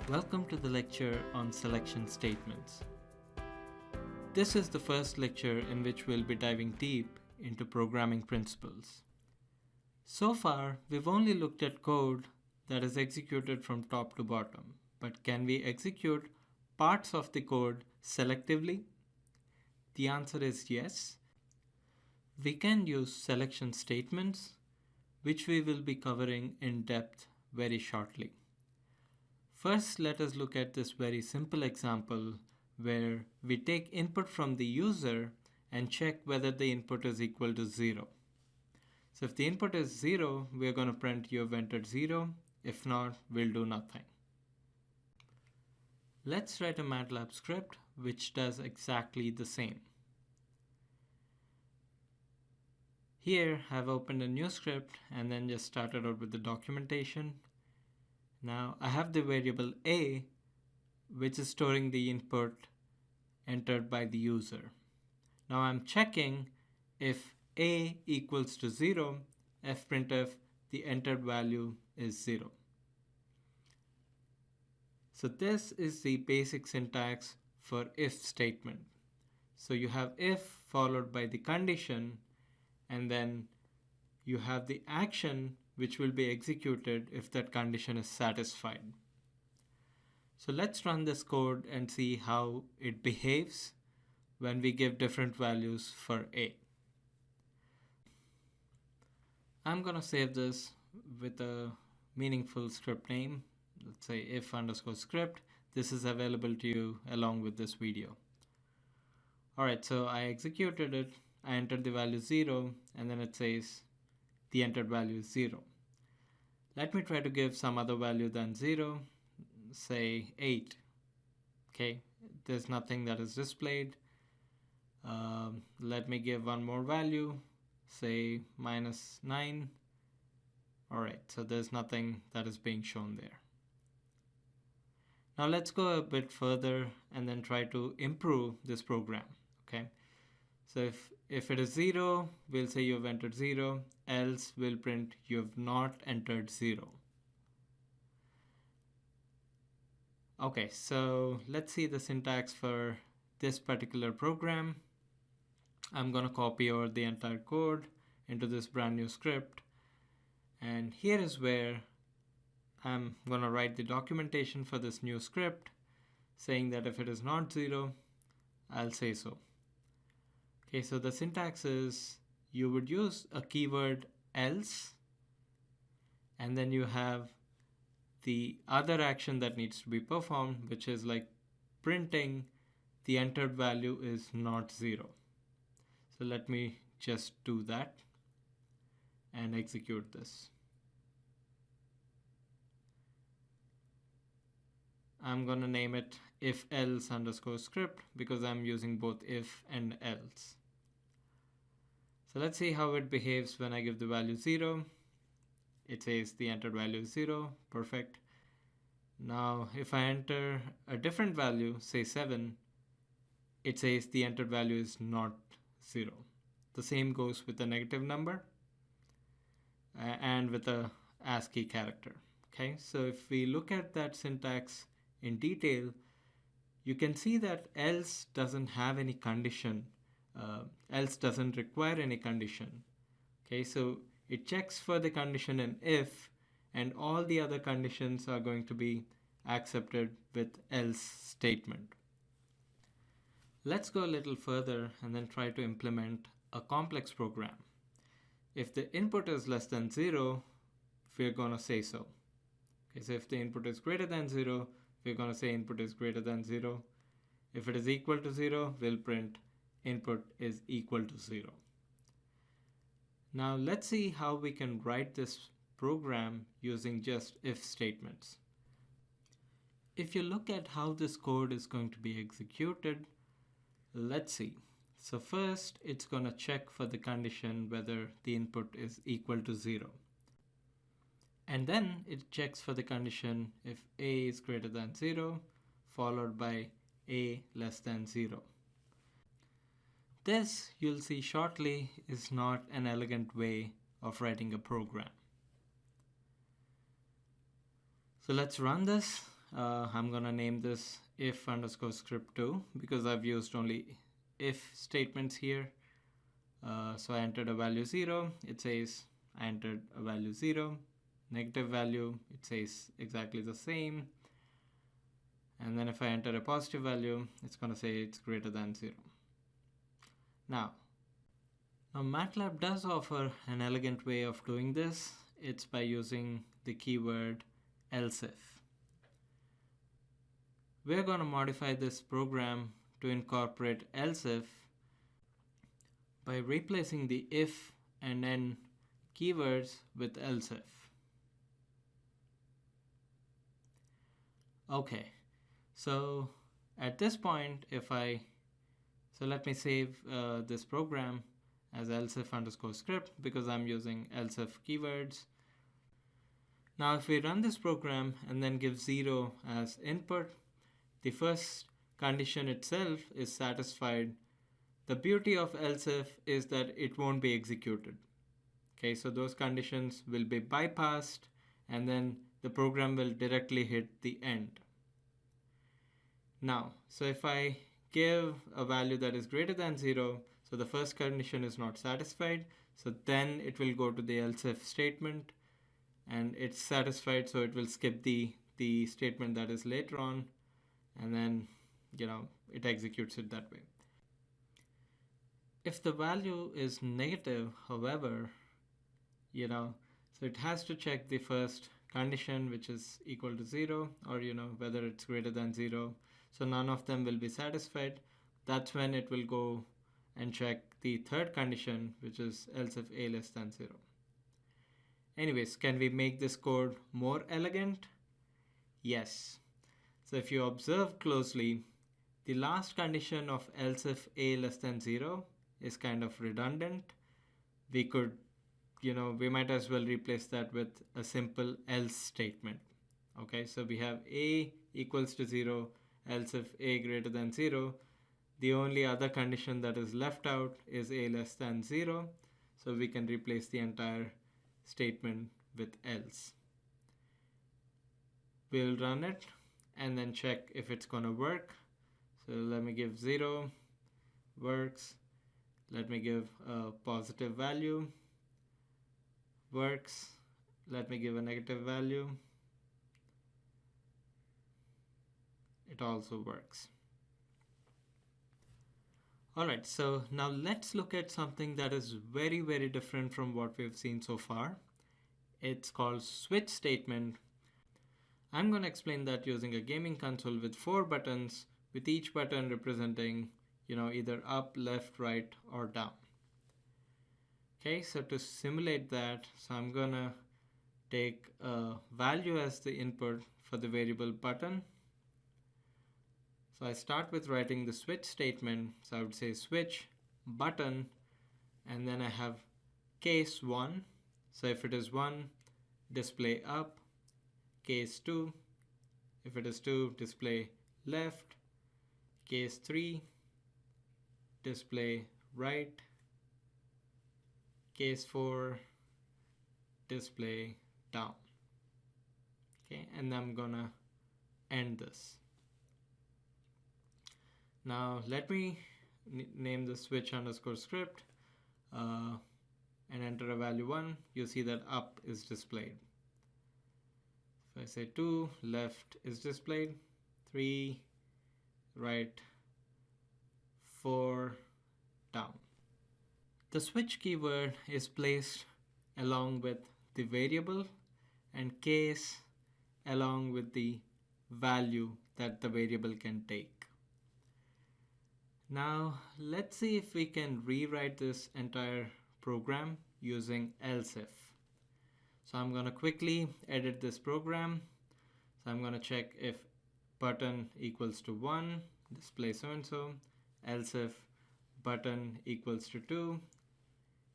Welcome to the lecture on selection statements. This is the first lecture in which we'll be diving deep into programming principles. So far, we've only looked at code that is executed from top to bottom, but can we execute parts of the code selectively? The answer is yes. We can use selection statements, which we will be covering in depth very shortly. First, let us look at this very simple example where we take input from the user and check whether the input is equal to 0. So if the input is 0, we're going to print you have entered 0. If not, we'll do nothing. Let's write a MATLAB script which does exactly the same. Here, I've opened a new script and then just started out with the documentation. Now I have the variable a, which is storing the input entered by the user. Now I'm checking if a equals to 0, fprintf, the entered value is 0. So this is the basic syntax for if statement. So you have if followed by the condition, and then you have the action which will be executed if that condition is satisfied. So let's run this code and see how it behaves when we give different values for a. I'm going to save this with a meaningful script name. Let's say if_script. This is available to you along with this video. Alright, so I executed it. I entered the value 0, and then it says the entered value is 0. Let me try to give some other value than 0, say 8. Okay, there's nothing that is displayed. Let me give one more value, say -9. Alright, so there's nothing that is being shown there. Now let's go a bit further and then try to improve this program. Okay. So if it is 0, we'll say you have entered 0, else we'll print you have not entered 0. Okay, so let's see the syntax for this particular program. I'm going to copy over the entire code into this brand new script. And here is where I'm going to write the documentation for this new script, saying that if it is not 0, I'll say so. Okay, so the syntax is you would use a keyword else, and then you have the other action that needs to be performed, which is like printing the entered value is not 0. So let me just do that and execute this. I'm going to name it if_else_script because I'm using both if and else. So let's see how it behaves when I give the value 0. It says the entered value is 0. Perfect. Now if I enter a different value, say 7, it says the entered value is not 0. The same goes with a negative number and with a ASCII character. Okay, so if we look at that syntax in detail, you can see that else doesn't have any condition. Else doesn't require any condition. Okay, so it checks for the condition in if, and all the other conditions are going to be accepted with else statement. Let's go a little further and then try to implement a complex program. If the input is less than 0, we're going to say so. Okay, so if the input is greater than 0, we're going to say input is greater than 0. If it is equal to 0, we'll print input is equal to 0. Now let's see how we can write this program using just if statements. If you look at how this code is going to be executed, let's see. So first, it's going to check for the condition whether the input is equal to 0. And then it checks for the condition if a is greater than 0, followed by a less than 0. This, you'll see shortly, is not an elegant way of writing a program. So let's run this I'm gonna name this if underscore script 2 because I've used only if statements here. So I entered a value 0, it says I entered a value 0. Negative value, it says exactly the same. And then if I enter a positive value, it's going to say it's greater than 0. Now MATLAB does offer an elegant way of doing this. It's by using the keyword Elsif. We're going to modify this program to incorporate Elsif by replacing the if and then keywords with Elsif. Okay, so at this point, let me save this program as Elsif underscore script because I'm using Elsif keywords. Now if we run this program and then give 0 as input, the first condition itself is satisfied. The beauty of Elsif is that it won't be executed. Okay, so those conditions will be bypassed and then the program will directly hit the end. Now, so if I give a value that is greater than 0, so the first condition is not satisfied, so then it will go to the else if statement and it's satisfied, so it will skip the statement that is later on and then it executes it that way. If the value is negative, however, so it has to check the first condition which is equal to 0 or whether it's greater than 0. So none of them will be satisfied. That's when it will go and check the third condition, which is else if a less than 0. Anyways, can we make this code more elegant? Yes. So if you observe closely, the last condition of else if a less than 0 is kind of redundant. We could, we might as well replace that with a simple else statement. Okay, so we have a equals to 0, else if a greater than 0. The only other condition that is left out is a less than 0. So we can replace the entire statement with else. We'll run it and then check if it's going to work. So let me give 0, works. Let me give a positive value, works. Let me give a negative value. It also works. Alright, so now let's look at something that is very, very different from what we've seen so far. It's called switch statement. I'm going to explain that using a gaming console with 4 buttons, with each button representing, either up, left, right, or down. Okay, so to simulate that, so I'm going to take a value as the input for the variable button. So I start with writing the switch statement. So I would say switch button, and then I have case 1. So if it is 1, display up. Case 2, if it is 2, display left. Case 3, display right. Case 4, display down. Okay, and I'm gonna end this. Now let me name the switch underscore script and enter a value 1. You see that up is displayed. If I say 2, left is displayed, 3, right, 4, down. The switch keyword is placed along with the variable and case along with the value that the variable can take. Now let's see if we can rewrite this entire program using Elsif. So I'm going to quickly edit this program. So I'm going to check if button equals to 1, display so-and-so, else if button equals to 2,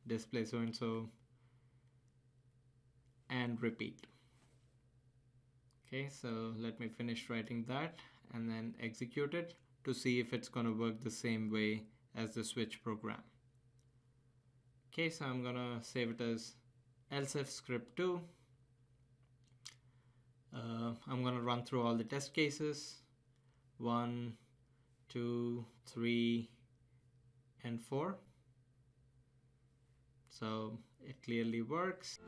display so-and-so, and repeat. Okay, so let me finish writing that and then execute it to see if it's going to work the same way as the switch program. Okay, so I'm going to save it as Elsif script 2. I'm going to run through all the test cases. 1, 2, 3, and 4. So it clearly works.